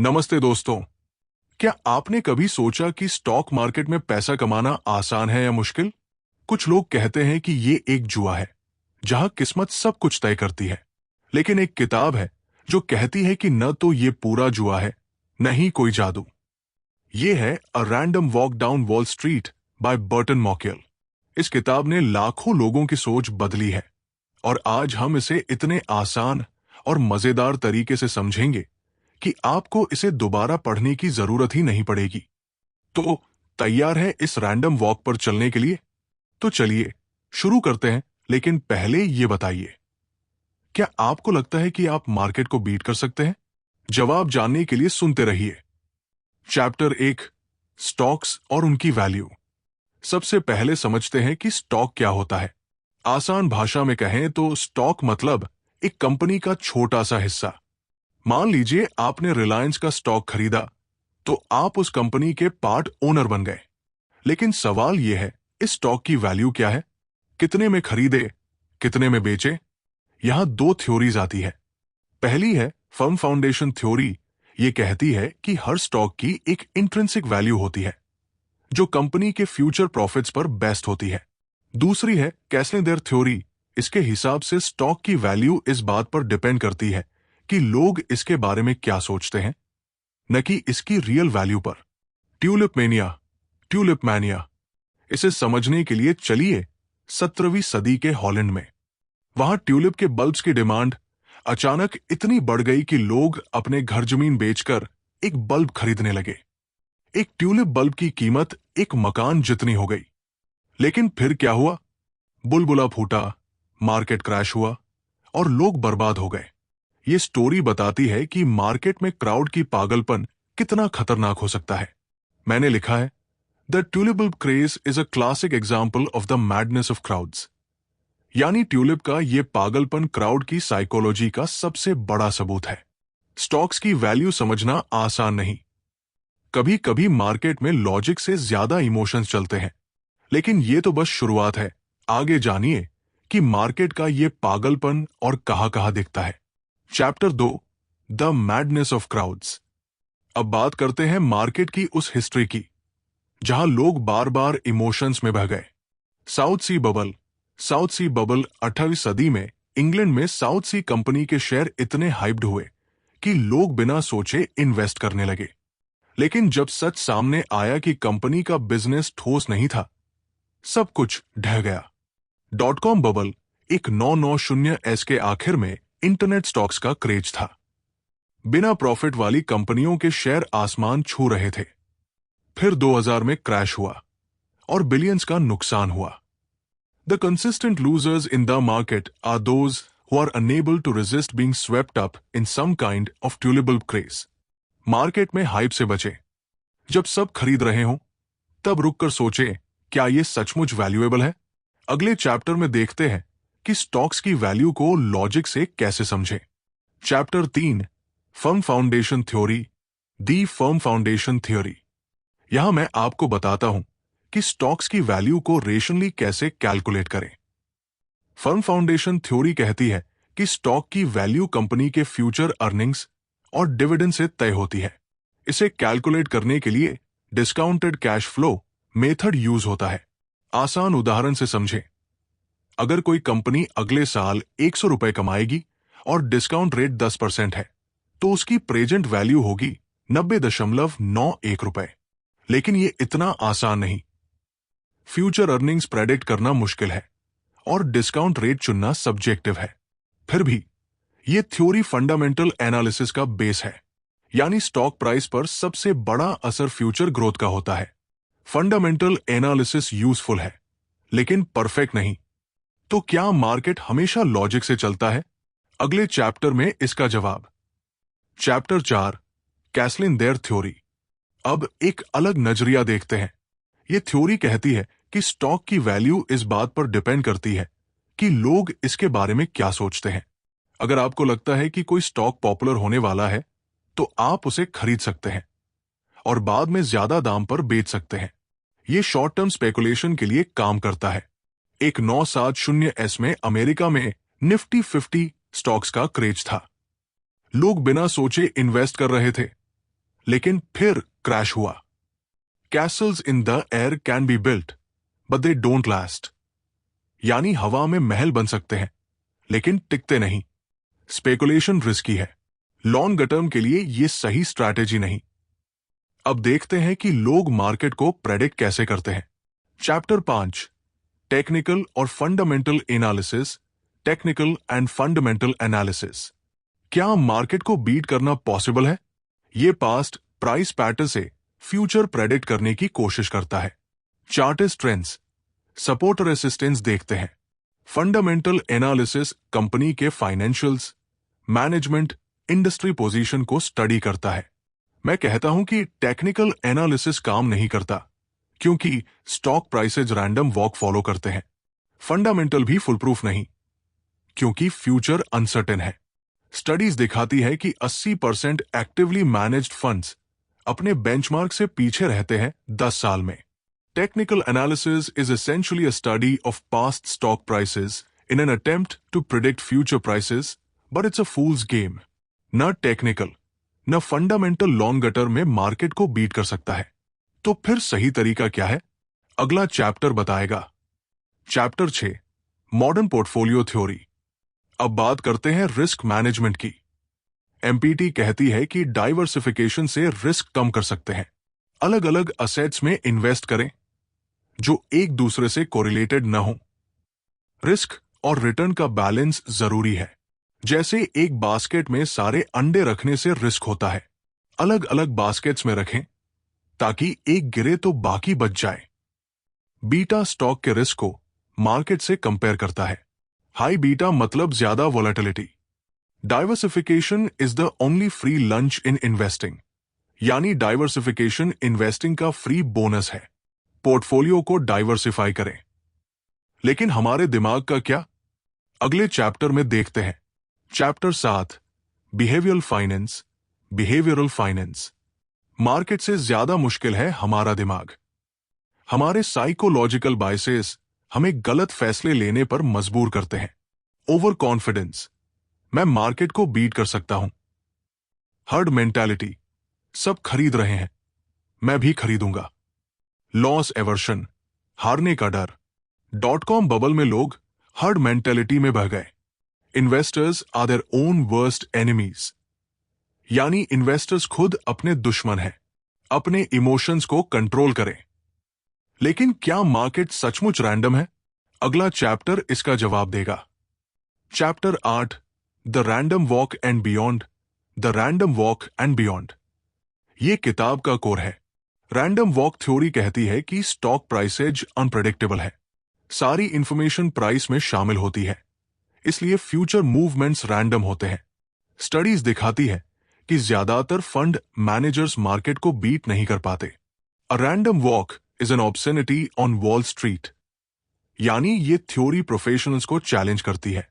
नमस्ते दोस्तों। क्या आपने कभी सोचा कि स्टॉक मार्केट में पैसा कमाना आसान है या मुश्किल? कुछ लोग कहते हैं कि ये एक जुआ है जहां किस्मत सब कुछ तय करती है। लेकिन एक किताब है जो कहती है कि न तो ये पूरा जुआ है, न ही कोई जादू। ये है a random walk down Wall Street by Burton Malkiel. इस किताब ने लाखों लोगों की सोच बदली है और आज हम इसे इतने आसान और मजेदार तरीके से समझेंगे कि आपको इसे दोबारा पढ़ने की जरूरत ही नहीं पड़ेगी। तो तैयार है इस रैंडम वॉक पर चलने के लिए? तो चलिए शुरू करते हैं। लेकिन पहले ये बताइए, क्या आपको लगता है कि आप मार्केट को बीट कर सकते हैं? जवाब जानने के लिए सुनते रहिए। चैप्टर 1, स्टॉक्स और उनकी वैल्यू। सबसे पहले समझते हैं कि स्टॉक क्या होता है। आसान भाषा में कहें तो स्टॉक मतलब एक कंपनी का छोटा सा हिस्सा। मान लीजिए आपने रिलायंस का स्टॉक खरीदा, तो आप उस कंपनी के पार्ट ओनर बन गए। लेकिन सवाल यह है, इस स्टॉक की वैल्यू क्या है? कितने में खरीदे, कितने में बेचे? यहां दो थ्योरीज आती है। पहली है फर्म फाउंडेशन थ्योरी। यह कहती है कि हर स्टॉक की एक इंट्रिंसिक वैल्यू होती है जो कंपनी के फ्यूचर प्रॉफिट्स पर बेस्ड होती है। दूसरी है कैस्लेंडर थ्योरी। इसके हिसाब से स्टॉक की वैल्यू इस बात पर डिपेंड करती है कि लोग इसके बारे में क्या सोचते हैं, न कि इसकी रियल वैल्यू पर। Tulip mania. इसे समझने के लिए चलिए 17वीं सदी के हॉलैंड में। वहां ट्यूलिप के बल्ब्स की डिमांड अचानक इतनी बढ़ गई कि लोग अपने घर जमीन बेचकर एक बल्ब खरीदने लगे। एक ट्यूलिप बल्ब की कीमत एक मकान जितनी हो गई। लेकिन फिर क्या हुआ? बुलबुला फूटा, मार्केट क्रैश हुआ और लोग बर्बाद हो गए। ये स्टोरी बताती है कि मार्केट में क्राउड की पागलपन कितना खतरनाक हो सकता है। मैंने लिखा है, the tulip bulb craze is a classic example of the madness of crowds. यानी ट्यूलिप का ये पागलपन क्राउड की साइकोलॉजी का सबसे बड़ा सबूत है। स्टॉक्स की वैल्यू समझना आसान नहीं। कभी कभी मार्केट में लॉजिक से ज्यादा इमोशंस चलते हैं। लेकिन ये तो बस शुरुआत है। आगे जानिए कि मार्केट का ये पागलपन और कहां दिखता है। Chapter 2, the madness of crowds. अब बात करते हैं मार्केट की उस हिस्ट्री की जहां लोग बार बार इमोशंस में बह गए। साउथ सी बबल 18वीं सदी में इंग्लैंड में साउथ सी कंपनी के शेयर इतने हाइप्ड हुए कि लोग बिना सोचे इन्वेस्ट करने लगे। लेकिन जब सच सामने आया कि कंपनी का बिजनेस ठोस नहीं था, सब कुछ ढह गया। डॉट कॉम बबल एक 990 के आखिर में इंटरनेट स्टॉक्स का क्रेज था। बिना प्रॉफिट वाली कंपनियों के शेयर आसमान छू रहे थे। फिर 2000 में क्रैश हुआ और बिलियंस का नुकसान हुआ। The consistent losers in the market are those who are unable to resist being swept up in some kind of tulip bulb craze. Market में हाइप से बचे। जब सब खरीद रहे हों, तब रुककर सोचे, क्या ये सचमुच वैल्यूएबल है? अगले चैप्टर में देखते हैं कि स्टॉक्स की वैल्यू को लॉजिक से कैसे समझें। चैप्टर 3, फर्म फाउंडेशन थ्योरी, दी फर्म फाउंडेशन थ्योरी। यहां मैं आपको बताता हूं कि स्टॉक्स की वैल्यू को रेशनली कैसे कैलकुलेट करें। फर्म फाउंडेशन थ्योरी कहती है कि स्टॉक की वैल्यू कंपनी के फ्यूचर अर्निंग्स और डिविडेंड से तय होती है। इसे कैलकुलेट करने के लिए discounted cash flow method use होता है। आसान उदाहरण से समझें। अगर कोई कंपनी अगले साल 100 रुपए कमाएगी और डिस्काउंट रेट 10% है, तो उसकी प्रेजेंट वैल्यू होगी 90.91 रुपए। लेकिन ये इतना आसान नहीं। फ्यूचर अर्निंग्स प्रेडिक्ट करना मुश्किल है और डिस्काउंट रेट चुनना सब्जेक्टिव है। फिर भी ये थ्योरी फंडामेंटल एनालिसिस का बेस है। यानी स्टॉक प्राइस पर सबसे बड़ा असर फ्यूचर ग्रोथ का होता है। फंडामेंटल एनालिसिस यूजफुल है, लेकिन परफेक्ट नहीं। तो क्या मार्केट हमेशा लॉजिक से चलता है? अगले चैप्टर में इसका जवाब। Chapter 4, castle in the air theory. अब एक अलग नजरिया देखते हैं। यह थ्योरी कहती है कि स्टॉक की वैल्यू इस बात पर डिपेंड करती है कि लोग इसके बारे में क्या सोचते हैं। अगर आपको लगता है कि कोई स्टॉक पॉपुलर होने वाला है, तो आप उसे खरीद सकते हैं और बाद में ज्यादा दाम पर बेच सकते हैं। यह शॉर्ट टर्म स्पेकुलेशन के लिए काम करता है। एक 970 में अमेरिका में निफ्टी 50 स्टॉक्स का क्रेज था। लोग बिना सोचे इन्वेस्ट कर रहे थे। लेकिन फिर क्रैश हुआ। Castle's in the air can be built but they don't last. यानी हवा में महल बन सकते हैं लेकिन टिकते नहीं। स्पेकुलेशन रिस्की है, लॉन्ग टर्म के लिए यह सही स्ट्रैटेजी नहीं। अब देखते हैं कि लोग मार्केट को प्रेडिक्ट कैसे करते हैं। चैप्टर 5, टेक्निकल और fundamental analysis. Technical and fundamental analysis. क्या मार्केट को बीट करना पॉसिबल है? यह पास्ट प्राइस पैटर्न से फ्यूचर प्रेडिक्ट करने की कोशिश करता है। चार्टिस्ट ट्रेंड्स, सपोर्ट और रेसिस्टेंस देखते हैं। फंडामेंटल एनालिसिस कंपनी के फाइनेंशियल्स, मैनेजमेंट, इंडस्ट्री पोजीशन को स्टडी करता है। मैं कहता हूं कि टेक्निकल एनालिसिस काम नहीं करता क्योंकि stock prices random walk follow करते हैं। फंडामेंटल भी फुल प्रूफ नहीं क्योंकि फ्यूचर अनसर्टेन है। स्टडीज दिखाती है कि 80% एक्टिवली मैनेज्ड फंड्स अपने बेंचमार्क से पीछे रहते हैं 10 साल में। Technical analysis is essentially a study of past stock prices in an attempt to predict future prices, but it's a fool's game. न टेक्निकल न फंडामेंटल लॉन्ग टर्म में मार्केट को बीट कर सकता है। तो फिर सही तरीका क्या है? अगला चैप्टर बताएगा। Chapter 6, modern portfolio theory. अब बात करते हैं रिस्क मैनेजमेंट की। एमपीटी कहती है कि डाइवर्सिफिकेशन से रिस्क कम कर सकते हैं। अलग अलग असेट्स में इन्वेस्ट करें जो एक दूसरे से कोरिलेटेड न हो। रिस्क और रिटर्न का बैलेंस जरूरी है। जैसे एक बास्केट में सारे अंडे रखने से रिस्क होता है, अलग अलग बास्केट्स में रखें ताकि एक गिरे तो बाकी बच जाए। बीटा स्टॉक के रिस्क को मार्केट से कंपेयर करता है। हाई बीटा मतलब ज्यादा volatility. Diversification is the only free lunch in investing. यानी डाइवर्सिफिकेशन इन्वेस्टिंग का फ्री बोनस है। पोर्टफोलियो को डाइवर्सिफाई करें। लेकिन हमारे दिमाग का क्या? अगले चैप्टर में देखते हैं। Chapter 7, behavioural finance. Behavioural finance. Market से ज्यादा मुश्किल है हमारा दिमाग। हमारे साइकोलॉजिकल बायसेस हमें गलत फैसले लेने पर मजबूर करते हैं। ओवर कॉन्फिडेंस, मैं मार्केट को बीट कर सकता हूं। हर्ड मेंटालिटी, सब खरीद रहे हैं, मैं भी खरीदूंगा। लॉस एवर्शन, हारने का डर। .com बबल में लोग हर्ड मेंटालिटी में बह गए। Investors are their own worst enemies. यानी इन्वेस्टर्स खुद अपने दुश्मन हैं। अपने इमोशंस को कंट्रोल करें। लेकिन क्या मार्केट सचमुच रैंडम है? अगला चैप्टर इसका जवाब देगा। Chapter 8, the random walk and beyond. The random walk and beyond. यह किताब का कोर है। रैंडम वॉक थ्योरी कहती है कि स्टॉक प्राइसेज अनप्रेडिक्टेबल है। सारी इंफॉर्मेशन प्राइस में शामिल होती है, इसलिए फ्यूचर मूवमेंट्स रैंडम होते हैं। स्टडीज दिखाती है कि ज्यादातर फंड मैनेजर्स मार्केट को बीट नहीं कर पाते। A random walk is an obscenity on Wall Street. यानी ये थ्योरी प्रोफेशनल्स को चैलेंज करती है।